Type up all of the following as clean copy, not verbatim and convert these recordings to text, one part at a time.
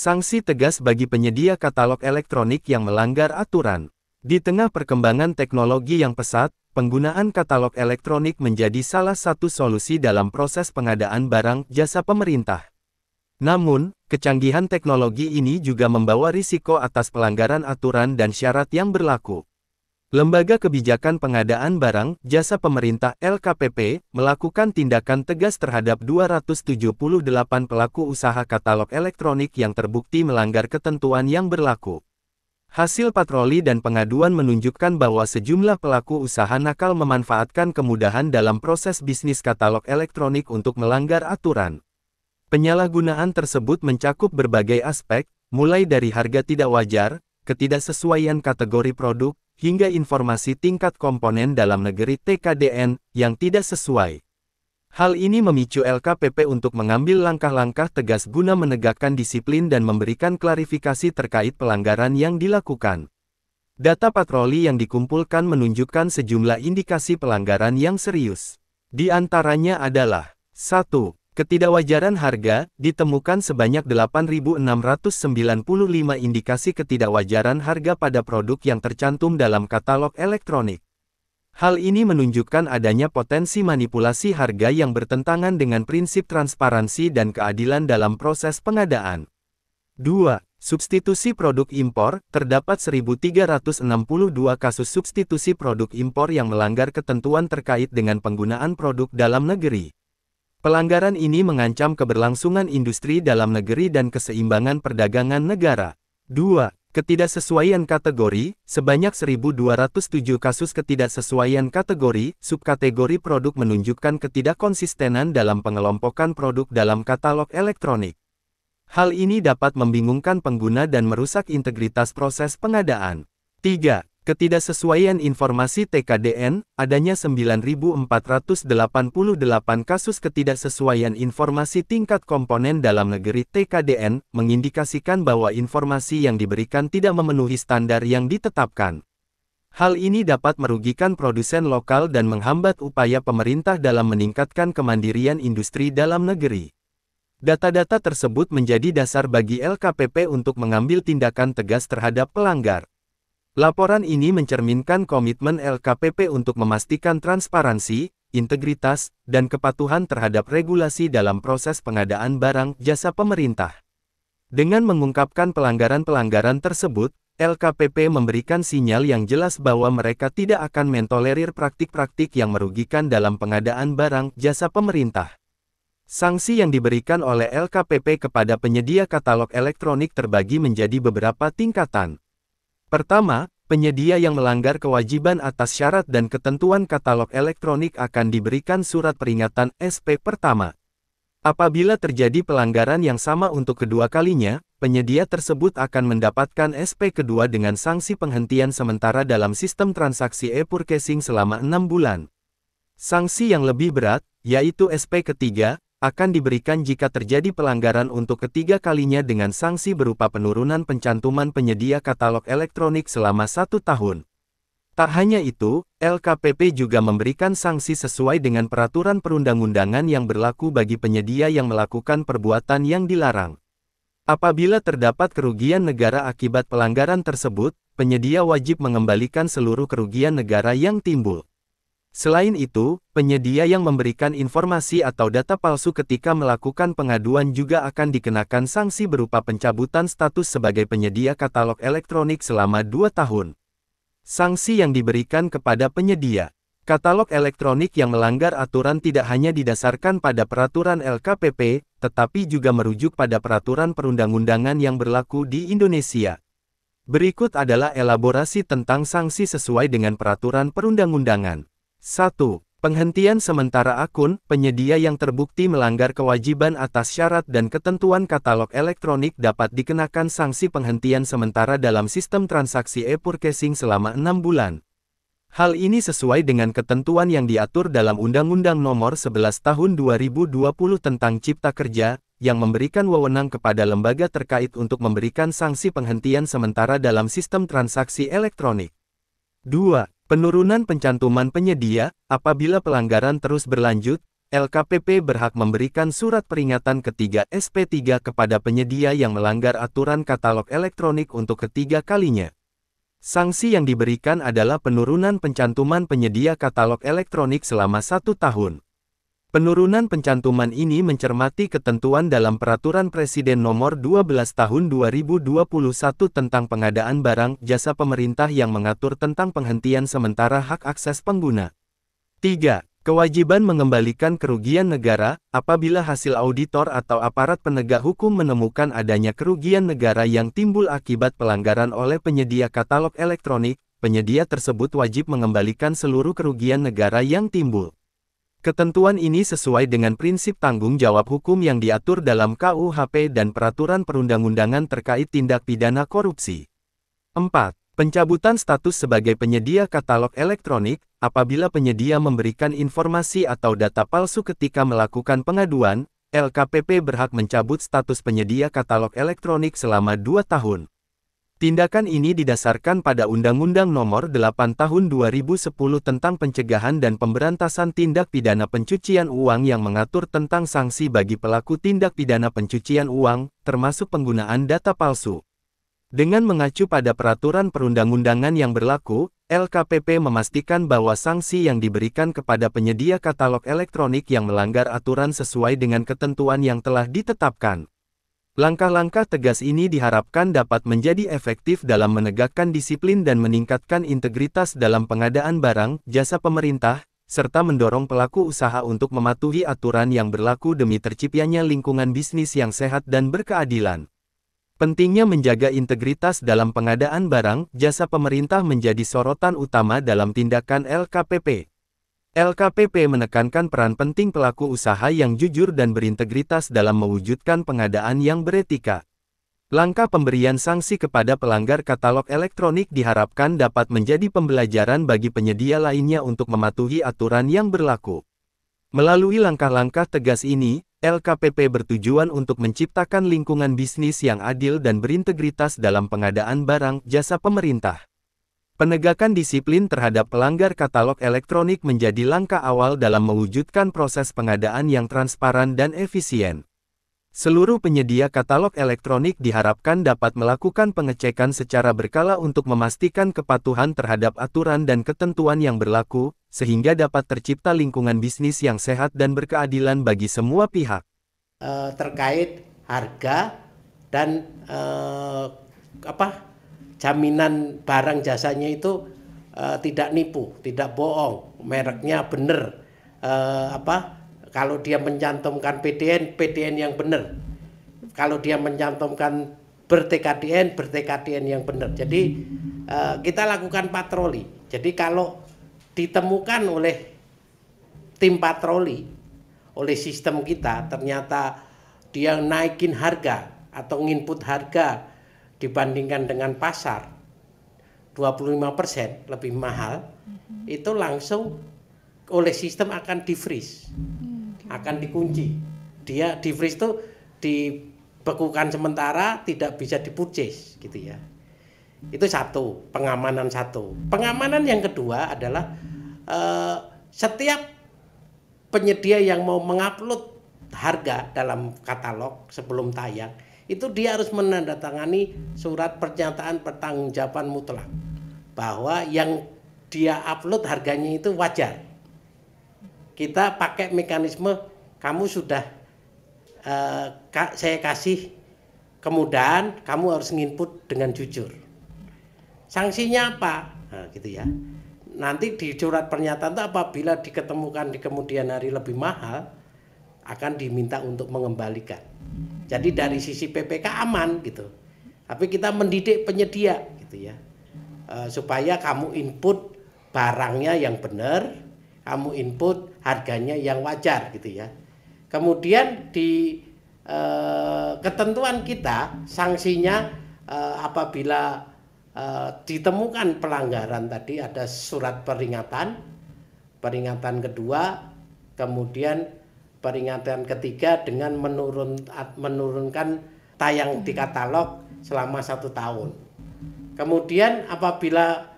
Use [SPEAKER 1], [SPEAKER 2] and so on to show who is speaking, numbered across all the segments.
[SPEAKER 1] Sanksi tegas bagi penyedia katalog elektronik yang melanggar aturan. Di tengah perkembangan teknologi yang pesat, penggunaan katalog elektronik menjadi salah satu solusi dalam proses pengadaan barang jasa pemerintah. Namun, kecanggihan teknologi ini juga membawa risiko atas pelanggaran aturan dan syarat yang berlaku. Lembaga Kebijakan Pengadaan Barang Jasa Pemerintah (LKPP) melakukan tindakan tegas terhadap 278 pelaku usaha katalog elektronik yang terbukti melanggar ketentuan yang berlaku. Hasil patroli dan pengaduan menunjukkan bahwa sejumlah pelaku usaha nakal memanfaatkan kemudahan dalam proses bisnis katalog elektronik untuk melanggar aturan. Penyalahgunaan tersebut mencakup berbagai aspek, mulai dari harga tidak wajar, ketidaksesuaian kategori produk, hingga informasi tingkat komponen dalam negeri (TKDN) yang tidak sesuai. Hal ini memicu LKPP untuk mengambil langkah-langkah tegas guna menegakkan disiplin dan memberikan klarifikasi terkait pelanggaran yang dilakukan. Data patroli yang dikumpulkan menunjukkan sejumlah indikasi pelanggaran yang serius. Di antaranya adalah 1. Ketidakwajaran harga, ditemukan sebanyak 8.695 indikasi ketidakwajaran harga pada produk yang tercantum dalam katalog elektronik. Hal ini menunjukkan adanya potensi manipulasi harga yang bertentangan dengan prinsip transparansi dan keadilan dalam proses pengadaan. 2. Substitusi produk impor, terdapat 1.362 kasus substitusi produk impor yang melanggar ketentuan terkait dengan penggunaan produk dalam negeri. Pelanggaran ini mengancam keberlangsungan industri dalam negeri dan keseimbangan perdagangan negara. 2. Ketidaksesuaian kategori, sebanyak 1.207 kasus ketidaksesuaian kategori, subkategori produk menunjukkan ketidakkonsistenan dalam pengelompokan produk dalam katalog elektronik. Hal ini dapat membingungkan pengguna dan merusak integritas proses pengadaan. 3. Ketidaksesuaian informasi TKDN, adanya 9.488 kasus ketidaksesuaian informasi tingkat komponen dalam negeri TKDN, mengindikasikan bahwa informasi yang diberikan tidak memenuhi standar yang ditetapkan. Hal ini dapat merugikan produsen lokal dan menghambat upaya pemerintah dalam meningkatkan kemandirian industri dalam negeri. Data-data tersebut menjadi dasar bagi LKPP untuk mengambil tindakan tegas terhadap pelanggar. Laporan ini mencerminkan komitmen LKPP untuk memastikan transparansi, integritas, dan kepatuhan terhadap regulasi dalam proses pengadaan barang jasa pemerintah. Dengan mengungkapkan pelanggaran-pelanggaran tersebut, LKPP memberikan sinyal yang jelas bahwa mereka tidak akan mentolerir praktik-praktik yang merugikan dalam pengadaan barang jasa pemerintah. Sanksi yang diberikan oleh LKPP kepada penyedia katalog elektronik terbagi menjadi beberapa tingkatan. Pertama, penyedia yang melanggar kewajiban atas syarat dan ketentuan katalog elektronik akan diberikan surat peringatan SP pertama. Apabila terjadi pelanggaran yang sama untuk kedua kalinya, penyedia tersebut akan mendapatkan SP kedua dengan sanksi penghentian sementara dalam sistem transaksi e-purchasing selama 6 bulan. Sanksi yang lebih berat, yaitu SP ketiga, akan diberikan jika terjadi pelanggaran untuk ketiga kalinya dengan sanksi berupa penurunan pencantuman penyedia katalog elektronik selama 1 tahun. Tak hanya itu, LKPP juga memberikan sanksi sesuai dengan peraturan perundang-undangan yang berlaku bagi penyedia yang melakukan perbuatan yang dilarang. Apabila terdapat kerugian negara akibat pelanggaran tersebut, penyedia wajib mengembalikan seluruh kerugian negara yang timbul. Selain itu, penyedia yang memberikan informasi atau data palsu ketika melakukan pengaduan juga akan dikenakan sanksi berupa pencabutan status sebagai penyedia katalog elektronik selama 2 tahun. Sanksi yang diberikan kepada penyedia katalog elektronik yang melanggar aturan tidak hanya didasarkan pada peraturan LKPP, tetapi juga merujuk pada peraturan perundang-undangan yang berlaku di Indonesia. Berikut adalah elaborasi tentang sanksi sesuai dengan peraturan perundang-undangan. 1. Penghentian sementara akun. Penyedia yang terbukti melanggar kewajiban atas syarat dan ketentuan katalog elektronik dapat dikenakan sanksi penghentian sementara dalam sistem transaksi e-purchasing selama 6 bulan. Hal ini sesuai dengan ketentuan yang diatur dalam Undang-Undang Nomor 11 Tahun 2020 tentang Cipta Kerja, yang memberikan wewenang kepada lembaga terkait untuk memberikan sanksi penghentian sementara dalam sistem transaksi elektronik. 2. Penurunan pencantuman penyedia. Apabila pelanggaran terus berlanjut, LKPP berhak memberikan surat peringatan ketiga SP3 kepada penyedia yang melanggar aturan katalog elektronik untuk ketiga kalinya. Sanksi yang diberikan adalah penurunan pencantuman penyedia katalog elektronik selama 1 tahun. Penurunan pencantuman ini mencermati ketentuan dalam Peraturan Presiden Nomor 12 Tahun 2021 tentang pengadaan barang jasa pemerintah yang mengatur tentang penghentian sementara hak akses pengguna. 3. Kewajiban mengembalikan kerugian negara, apabila hasil auditor atau aparat penegak hukum menemukan adanya kerugian negara yang timbul akibat pelanggaran oleh penyedia katalog elektronik, penyedia tersebut wajib mengembalikan seluruh kerugian negara yang timbul. Ketentuan ini sesuai dengan prinsip tanggung jawab hukum yang diatur dalam KUHP dan peraturan perundang-undangan terkait tindak pidana korupsi. 4. Pencabutan status sebagai penyedia katalog elektronik, apabila penyedia memberikan informasi atau data palsu ketika melakukan pengaduan, LKPP berhak mencabut status penyedia katalog elektronik selama 2 tahun. Tindakan ini didasarkan pada Undang-Undang Nomor 8 Tahun 2010 tentang Pencegahan dan Pemberantasan Tindak Pidana Pencucian Uang yang mengatur tentang sanksi bagi pelaku tindak pidana pencucian uang, termasuk penggunaan data palsu. Dengan mengacu pada peraturan perundang-undangan yang berlaku, LKPP memastikan bahwa sanksi yang diberikan kepada penyedia katalog elektronik yang melanggar aturan sesuai dengan ketentuan yang telah ditetapkan. Langkah-langkah tegas ini diharapkan dapat menjadi efektif dalam menegakkan disiplin dan meningkatkan integritas dalam pengadaan barang, jasa pemerintah, serta mendorong pelaku usaha untuk mematuhi aturan yang berlaku demi terciptanya lingkungan bisnis yang sehat dan berkeadilan. Pentingnya menjaga integritas dalam pengadaan barang, jasa pemerintah menjadi sorotan utama dalam tindakan LKPP. LKPP menekankan peran penting pelaku usaha yang jujur dan berintegritas dalam mewujudkan pengadaan yang beretika. Langkah pemberian sanksi kepada pelanggar katalog elektronik diharapkan dapat menjadi pembelajaran bagi penyedia lainnya untuk mematuhi aturan yang berlaku. Melalui langkah-langkah tegas ini, LKPP bertujuan untuk menciptakan lingkungan bisnis yang adil dan berintegritas dalam pengadaan barang jasa pemerintah. Penegakan disiplin terhadap pelanggar katalog elektronik menjadi langkah awal dalam mewujudkan proses pengadaan yang transparan dan efisien. Seluruh penyedia katalog elektronik diharapkan dapat melakukan pengecekan secara berkala untuk memastikan kepatuhan terhadap aturan dan ketentuan yang berlaku, sehingga dapat tercipta lingkungan bisnis yang sehat dan berkeadilan bagi semua pihak.
[SPEAKER 2] Terkait harga dan jaminan barang jasanya itu tidak nipu, tidak bohong, mereknya benar. Kalau dia mencantumkan PDN yang benar. Kalau dia mencantumkan ber-TKDN yang benar. Jadi kita lakukan patroli. Jadi kalau ditemukan oleh tim patroli, oleh sistem kita, ternyata dia naikin harga atau nginput harga dibandingkan dengan pasar 25% lebih mahal, itu langsung oleh sistem akan di-freeze, akan dikunci. Dia di-freeze itu dibekukan sementara, tidak bisa di-purchase gitu ya. Itu satu, pengamanan satu. Pengamanan yang kedua adalah setiap penyedia yang mau mengupload harga dalam katalog sebelum tayang, itu dia harus menandatangani surat pernyataan pertanggungjawaban mutlak bahwa yang dia upload harganya itu wajar. Kita pakai mekanisme, kamu sudah saya kasih kemudahan, kamu harus nginput dengan jujur. Sanksinya apa? Nah, gitu ya. Nanti di surat pernyataan itu apabila diketemukan di kemudian hari lebih mahal, akan diminta untuk mengembalikan. Jadi dari sisi PPK aman gitu. Tapi kita mendidik penyedia gitu ya. Supaya kamu input barangnya yang benar, kamu input harganya yang wajar gitu ya. Kemudian di ketentuan kita sanksinya apabila ditemukan pelanggaran tadi ada surat peringatan kedua, kemudian peringatan ketiga dengan menurunkan tayang di katalog selama 1 tahun. Kemudian apabila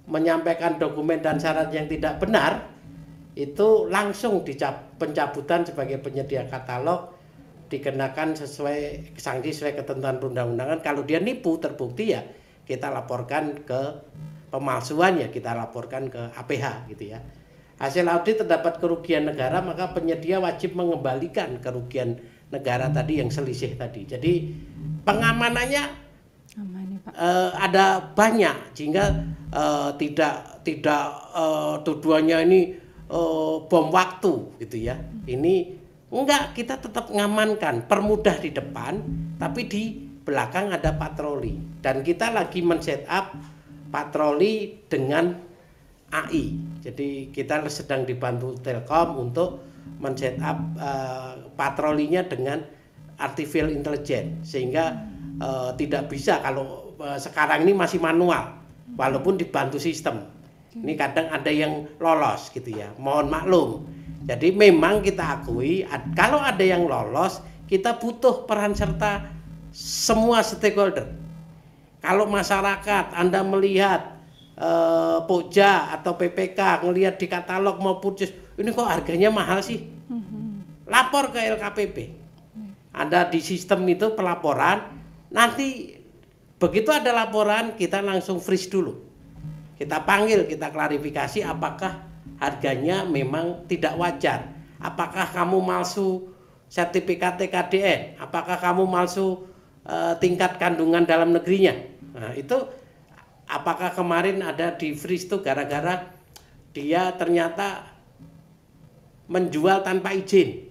[SPEAKER 2] menyampaikan dokumen dan syarat yang tidak benar, itu langsung pencabutan sebagai penyedia katalog dikenakan sesuai sanksi sesuai ketentuan perundang-undangan. Kalau dia nipu terbukti ya kita laporkan ke pemalsuan, ya kita laporkan ke APH gitu ya. Hasil audit terdapat kerugian negara, maka penyedia wajib mengembalikan kerugian negara tadi yang selisih tadi. Jadi pengamanannya ada banyak sehingga tidak tuduhannya ini bom waktu gitu ya. Ini enggak, kita tetap ngamankan, permudah di depan, tapi di belakang ada patroli. Dan kita lagi men-set up patroli dengan AI. Jadi kita sedang dibantu Telkom untuk men-set up patrolinya dengan artificial intelligence, sehingga tidak bisa kalau sekarang ini masih manual, walaupun dibantu sistem. Ini kadang ada yang lolos gitu ya, mohon maklum. Jadi memang kita akui kalau ada yang lolos, kita butuh peran serta semua stakeholder. Kalau masyarakat Anda melihat Pokja atau PPK ngelihat di katalog maupun ini kok harganya mahal sih, lapor ke LKPP. Ada di sistem itu pelaporan, nanti begitu ada laporan kita langsung freeze dulu, kita panggil, kita klarifikasi apakah harganya memang tidak wajar, apakah kamu malsu sertifikat TKDN, apakah kamu malsu tingkat kandungan dalam negerinya. Nah itu apakah kemarin ada di freeze itu gara-gara dia ternyata menjual tanpa izin.